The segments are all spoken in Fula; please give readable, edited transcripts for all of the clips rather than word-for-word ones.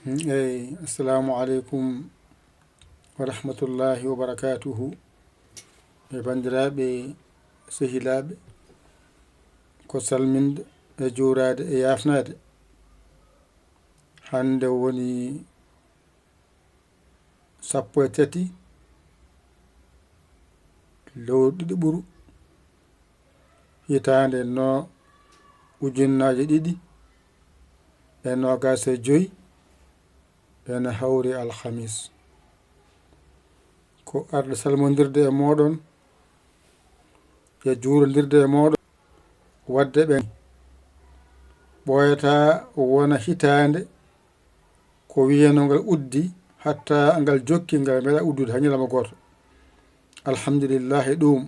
Assalamu alaikum wa rahmatullahi wa barakatuhu. Bandiraɓe sehilaɓe, ko salminde e juurade e yafnade. Hande woni 13 lewru ɗiɗi ɓuru hitande no ujunnaje ɗiɗi e nogas e joyi ene hawri alhamis. Ko arde salmodirde e moɗon e juurodirde e moɗon wadde ɓe ɓoyata wona hitande ko wiyeno ngal uddi hatta ngal jokki ngal meeɗa uddude ha ñalawma goto. Alhamdulillahi ɗum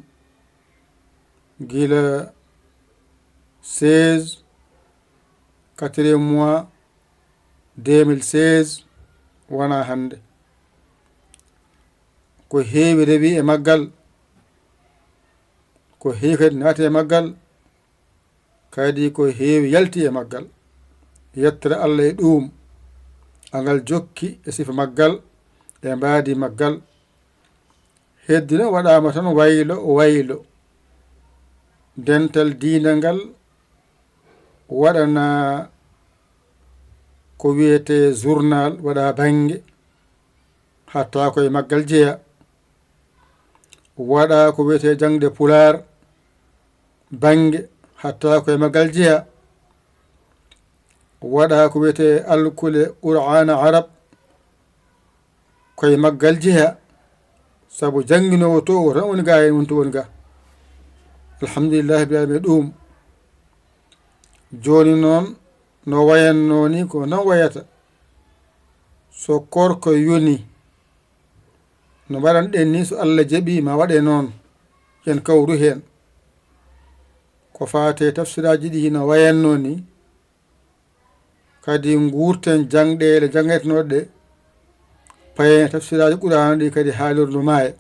gila 16 4 mois 2016 wona hande ko heewi rewi e maggal, ko heewi kadi naati e maggal, kadi ko heewi yalti e maggal. Yettere Allah e ɗum angal jokki e sifa maggal e mbaadi maggal. Heddino waɗama tan waylo waylo. Dental diina ngal waɗana ko wiyete journal waɗa bange hatta koye maggal jeeya. Waɗa ko wiyete jangde pular bange hatta koye maggal jeeya. Waɗa ko wiyete alkule qur'ana arab koye maggal jeeya. Sabu janginowo to o tan woni ga hen wonto woni ga. Alhamdulillahi rabbil alamin ɗum joni noon no wayanno ni ko nan wayata so korko yoni no mbaɗanɗen ni so Allah jaɓi ma waɗe noon yen kawru hen. Ko fate tafsiraji ɗi no wayanno ni kadi gurten jangɗele jangaytenoɗe ɗe paye tafsiraji qur'ana ɗi kadi haalirdu maaye.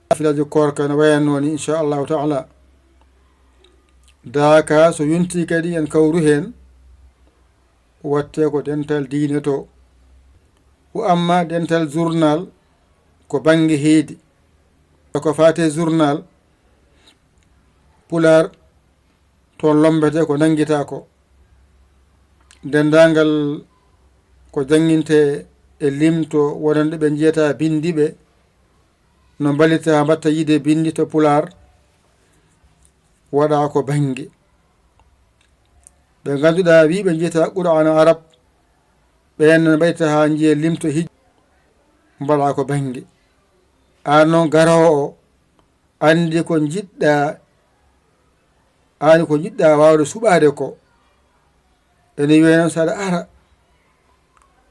Tafsiraji korka no wayanno ni inchallahu taala daaka so yonti kadi en kawru hen watte ko dental diine to. Wo amma dental journal ko bange heedi. Ko fate journal pular toon lombete ko nangita ko. Dendangal ko janginte e limto wonande ɓe jiyata bindiɓe no ballita mbatta yide bindi to pular waɗa ko bange. Ɓe ganduɗa wiɓe jiyata qur'ana arab ɓen mbaɗita ha jiye limto hij mbaɗa ko bange. An noon garowo o andi ko jiɗɗa, ani ko jiɗɗa wawde suɓade ko. Ene wiye noon saɗa ara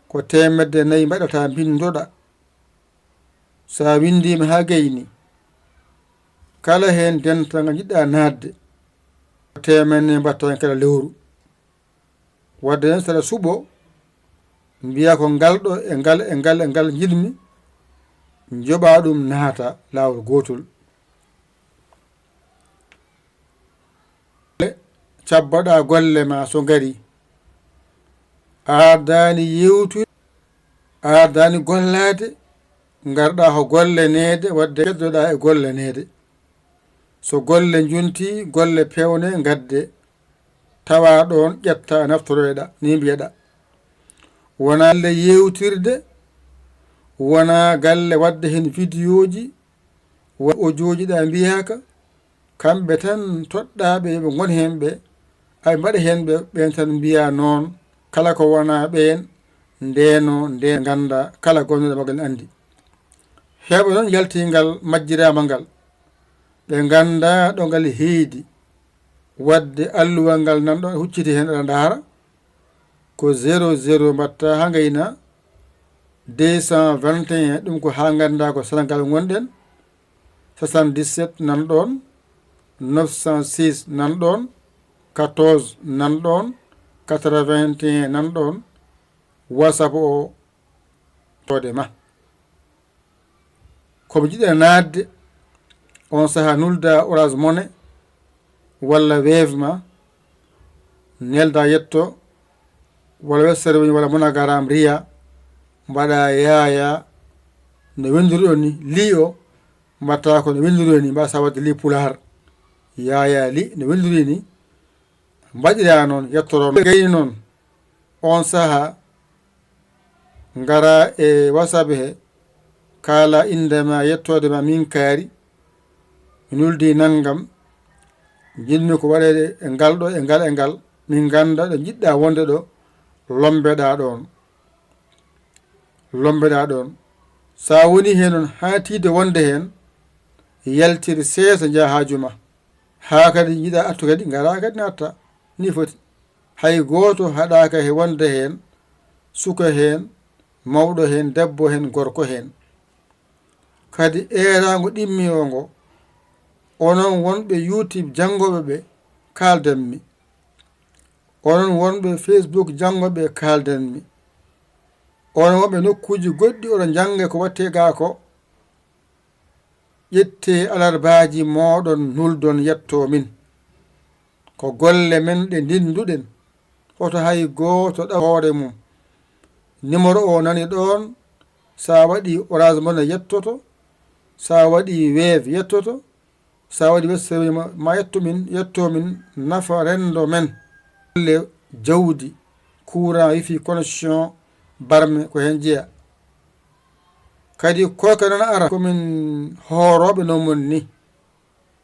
ko 400 mbaɗata bindoɗa. Sa windima ha gayni kala hen dental ngal jiɗɗa nadde 100 mbatta hen kala lewru. Wadde hen saɗa suɓo mbiya ko ngalɗo e ngal e ngal e ngal jiɗmi joɓa ɗum naata lawol gotol. Cabbaɗa golle ma so gari ardani yewtude ardani gollade garɗa ko golle nede wadde keddoɗa e golle nede. So golle junti golle pewne gadde tawa ɗon ƴetta naftoroyɗa ni mbiyeɗa. Wona galle yewtirde, wona galle wadde hen vidéo ji audio ji ɗa mbiyaka kamɓe tan toɗɗaɓe ɓe gon hen ɓe ay mbaɗa hen ɓen tan mbiya noon kala ko wona ɓen ndeno nde ganda kala gonɗo magal andi. Heɓa noon yaltingal majjirama ngal ɓe ganda ɗo ngal heedi wadde alluwal ngal nanɗo hucciti hen aɗa daara ko 00 mbatta ha gayna 221 ɗum ko ha ganda ko Sénégal gonɗen. 77 nanɗon 906 nanɗon 14 nanɗon 81 nanɗon WhatsApp o tode ma. Komo jiɗɗa nadde on saha nulda Orange Money walla Wave ma nelda yetto walla wessere woni walla mona garam riya mbaɗa yaya no windiri ɗon ni li o mbatta ko no windiri ni mbasa wadde li pular yaya li no windiri ni mbaɗira noon yettoro gayni noon on saha ngara e WhatsApp he kala indema yettode ma min kaari mi nuldi naggam jinmi ko waɗede e ngal ɗo e ngal e ngal min ganda ɗo jiɗɗa wonde ɗo lombeɗa ɗon sa woni hen noon ha tiide wonde hen yaltiri seesa jaa haajuma ha kadi jiiɗa attu kadi ngara kadi natta ni foti hay goto haɗaka he wonde hen suka hen mawɗo hen debbo hen gorko hen kadi erago ɗimmi o ngo onon wonɓe YouTube jangoɓe ɓe kaldanmi onon wonɓe Facebook jangoɓe kaldanmi onon wonɓe nokkuji goɗɗi oɗon janga ko watte ga ko ƴette alarbaji moɗon nuldon yetto min ko golle men ɗe ndinduɗen hoto hay goto ɗa hoore mum numéro o nani ɗon sa waɗi Orange Money yettoto sa waɗi Wave yettoto sa waɗi Western ma yetto min nafa rendo men le jawdi courant wifi connexion barme ko hen jeeya kadi koka nan ara komin hooroɓe no mon ni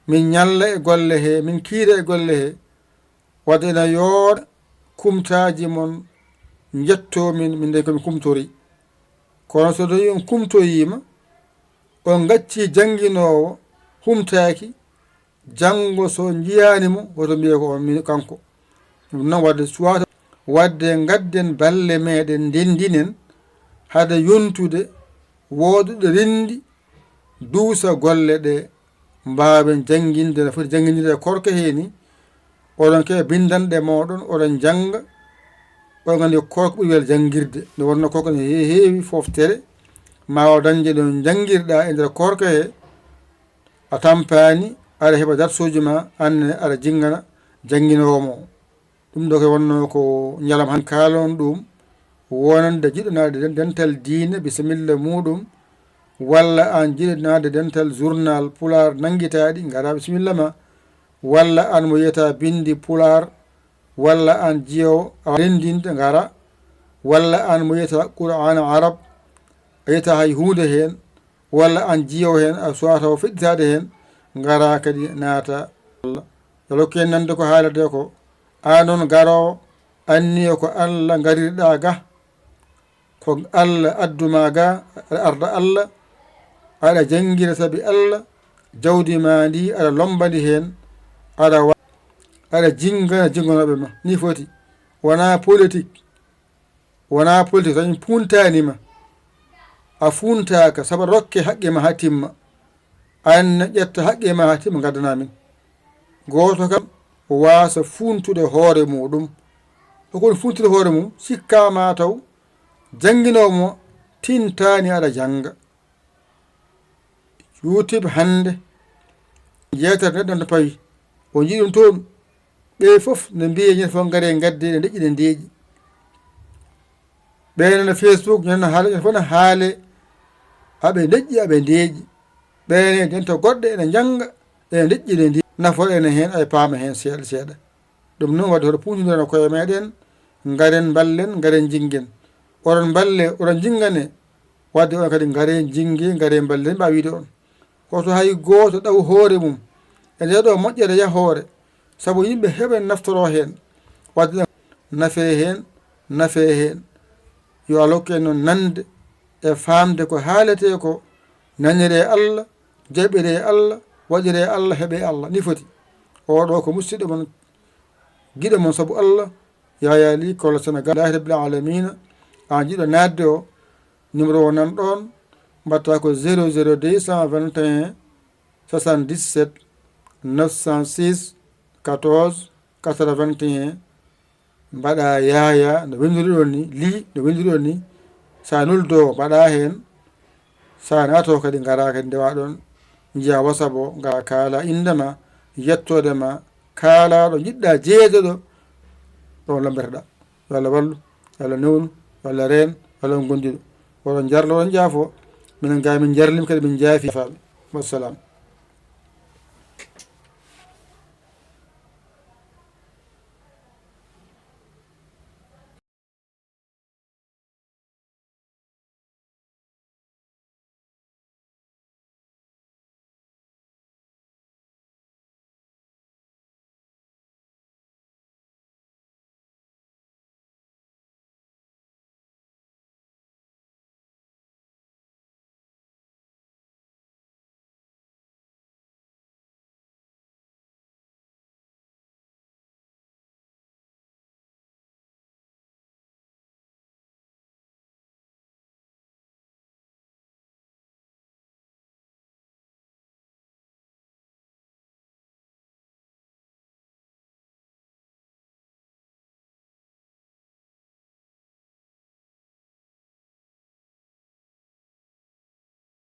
min ñalla e golle he min kiira e golle he wadde ena yooɗa kumtaji mon jetto min de komi kumtori kono so tawi on kumtoyima on gacci janguinowo humtaki jango so jiyanimo woto mbiye ko on kanko ɗum noon wadde suwata wadde gadden balle meɗen ndendinen hade yontude woduɗo rendi duusa golle ɗe mbawen jangguinde no foti jangguinde korka heni oɗon keɓe bindanɗe moɗon oɗon janga oɗon gandi korko ɓuuri welde jangguirde nde wonno koko ne heewi foftere ma o dañde ɗon jangguirɗa e nder korka he a tampani aɗa heeɓa darsuji ma anne aɗa jingana jangguinowomo ɗum ɗo ko wonno ko ñalam han kalon ɗum wonande jiɗanade dental diine bisimilla muɗum walla an jiɗanade dental journal pular nanguitaɗi gara bisimilla ma walla an mo yiyata bindi pular walla an jiyowo a rendinde gara walla an mo yiyata Qur'an arab a yiyata hay hunde hen walla an jiyowo hen a suwata o feƴƴitade hen gara kadi naata Allah yo lokku en nande ko haalate ko an on garowo anni ko Allah garirɗa ga ko Allah adduma ga aɗa arda Allah aɗa janguira saabi Allah jawdi ma ndi aɗa lombadi hen aɗa jingana jinganoɓe ma ni foti wona politique tawi puntanima a funtaka saabu rokke haqqe ma ha timma anne ƴetta haqqe ma ha timma gaddana min goto kam wasa funtude hoore muɗum hokon funtude hoore mum sikkama taw jangguinomo tintani aɗa janga YouTube hande jeetere neɗɗo nde pawi o jii ɗum toon ɓe foof ne mbiye ñande fof gaare gadde ɗe deƴƴi ɗe ndeeƴi ɓenene Facebook ñande haala ñande fof ne haale aɓe deƴƴi aɓe ndeeƴi ɓene denta goɗɗe ene janga ene deƴƴi ɗe ndeeƴi nafoɗene hen ay paama hen seeɗa seeɗa ɗum noon wadde hoto puntideno koye meɗen garen ballen garen jinguen oɗon balle oɗon jingane wadde on kadi garen jingge garen ballen mbawi wiide on hoto hay goto ɗaw hoore mum e nde ɗo moƴƴere yahore saabu yimɓe heɓe naftoro hen wadde nafe hen yo Allah hokku en noon nande e famde ko haalete ko nanire Allah jaɓire Allah waɗire Allah heeɓe Allah ni foti oɗo ko musidɗo mon guiɗo mon saabu Allah Yaya Ly Kolda Sénégal Allahi rabbil alamina an jiɗo nadde o numéro o nan ɗon mbatta ko 00221 77 906 14 81 mbaɗa yaya no windiri ɗon ni li no windiri ɗon ni sa nuldo mbaɗa hen sa nato kadi gara kadi ndewa ɗon jiya WhatsApp o gara kaala indema yettode ma kaala ɗo jiɗɗa jeeje ɗo lombeteɗa yo Allah wallu Allah newnu Allah reen Allah on gondiɗo oɗon jarlo on jaafo minen ga min jarlima kadi min jaafi faɓe wassalam.